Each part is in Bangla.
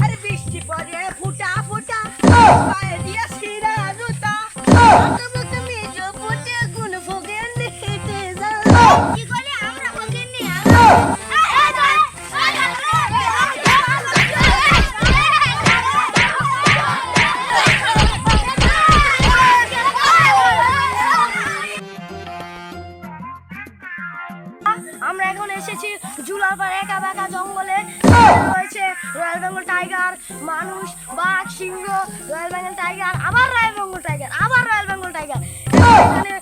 আরে বৃষ্টি পড়ে ফুটা ফুটা পায়ে দিয়া শিরা জুতা তুমি যে ফুটে গুণ ফোগের নিতে যাও কি করে আমরা ফোগের নি আমরা এখন এসেছি জুলারপাড় একা বাঁকা জঙ্গলে। রয়েছে রয়্যাল বেঙ্গল টাইগার, মানুষ, বাঘ, সিংহ, রয়্যাল বেঙ্গল টাইগার, আবার রয়্যাল বেঙ্গল টাইগার, আবার রয়্যাল বেঙ্গল টাইগার। এখানে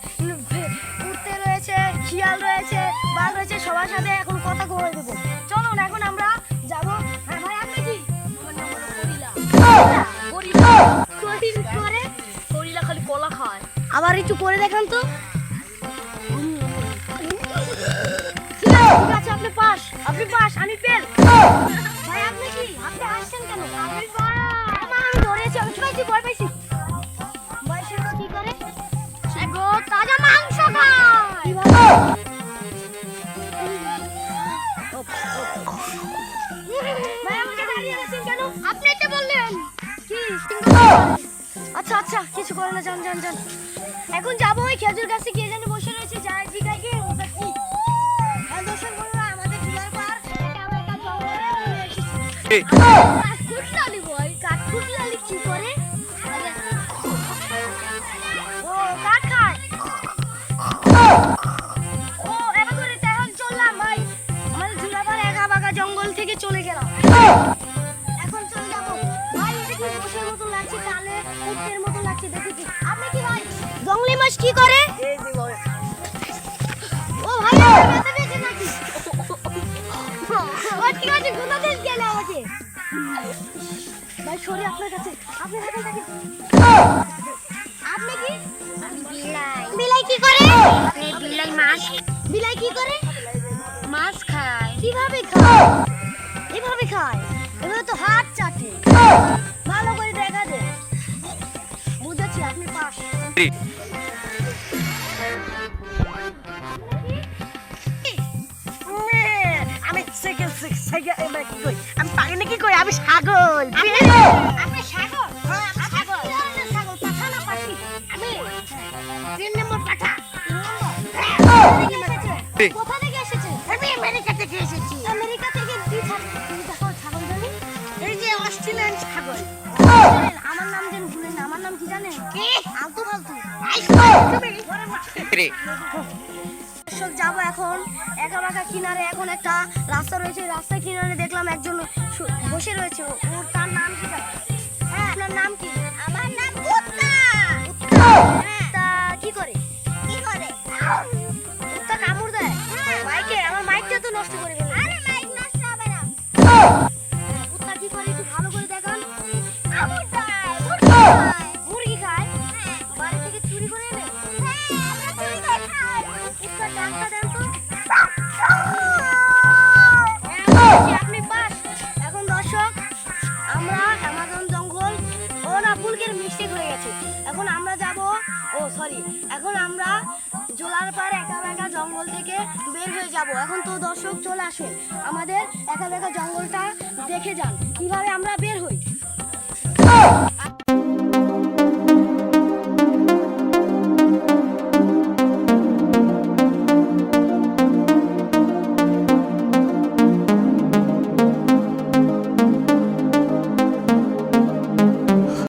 উঠতে রয়েছে, শিয়াল রয়েছে, বাঘ রয়েছে, সবার সাথে এখন কথা বলে দেবো। চলুন এখন আমরা যাবো। হ্যাঁ ভাই, আপনি কি? আমার নাম হলো করিলা। করিলা খালি কলা খায়। আবার একটু করে দেখান তো। ঠিক আছে, আপনি পাস, আমি ফেল। ভাই আপনি কি? আপনি আসছেন কেন? আমি ধরেছি, আমি পাইছি, ভয় পাইছি। ভাই সেটা কি করে? সেগো তাজা মাংস খায়। ভাই আমাকে দাঁড়িয়ে আছেন কেন? আপনি এটা বললেন কি? আচ্ছা আচ্ছা, কিছু করে না, যান যান যান। এখন যাবো ওই খেজুর গাছে, কে জানি বসে রয়েছে, যাই জিগাই কি ওটা কি? দর্শক বন্ধুরা, আমাদের জুলারপাড় একা বাঁকা জঙ্গলে এসেছি। কাঠখুটলালি বই, কাঠখুটলালি কি করে? ও কাঠ খায়। ও এবার করে এখন চললাম ভাই, আমাদের জুলারপাড় একা বাঁকা জঙ্গল থেকে চলে গেলাম। এখন চলে যাবো ভাই। এটা কি বসের মতো লাগছে, কালে উটের মতো লাগছে, দেখি কি? আপনি কি ভাই জঙ্গলি মাছ কি করে? এই যে ভাই। ও ভাই ব্যথা পেয়েছে নাকি? ও ঠিক আছে, গুলো দিন গেলে আমাকে। ভাই সরি আপনার কাছে, আপনি থাকেন। আপনি কি? বিলাই। বিলাই কি করে? বিলাই মাছ। বিলাই কি করে? মাছ খায়। কিভাবে খায়? এভাবে খায়? এভাবে তো হাত চাটে। ভালো করে দেখা দে। বুঝেছি, আপনি পাস। আমি পারি নাকি কই? আমি ছাগল। আপনি ছাগল? হ্যাঁ, আমি ছাগল। ছাগল পাঠা না পাঠি? আমি 3 নম্বর পাঠা। কোথা থেকে এসেছে? আমি আমেরিকা থেকে এসেছি। আমেরিকা থেকে কি ছাগল জানি? এই যে অস্ট্রেলিয়ান ছাগল। আমার নাম যেন ভুলেন না। আমার নাম কি জানেন? কি? আলতু ফালতু। যাবো এখন একা বাঁকা কিনারে। এখন একটা রাস্তা রয়েছে, রাস্তার কিনারে দেখলাম একজন বসে রয়েছে। ওর তার নাম কি? হ্যাঁ, আপনার নাম কি? আমার নাম কুত্তা। তা কি করে? কুত্তা কামড় দেয়? মাইকে, আমার মাইকটা তো নষ্ট করে ফেলল। আরে মাইক নষ্ট হবে না। কুত্তা কি করে একটু ভালো করে দেখান। কামড় দেয়, মুরগি খায়। বাড়ি থেকে চুরি করে এনে? হ্যাঁ, আমরা চুরি করে খাই। কুত্তার ডাকটা দেন তো। আপনি পাস। এখন দর্শক, আমরা অ্যামাজন জঙ্গল, ও না ফুলকের মিস্টেক হয়ে গেছে। এখন আমরা যাব, ও সরি, এখন আমরা জোলারপাড় একা বাঁকা জঙ্গল থেকে বের হয়ে যাব। এখন তো দর্শক চলে আসুন, আমাদের একা বাঁকা জঙ্গলটা দেখে যান কিভাবে আমরা বের হই।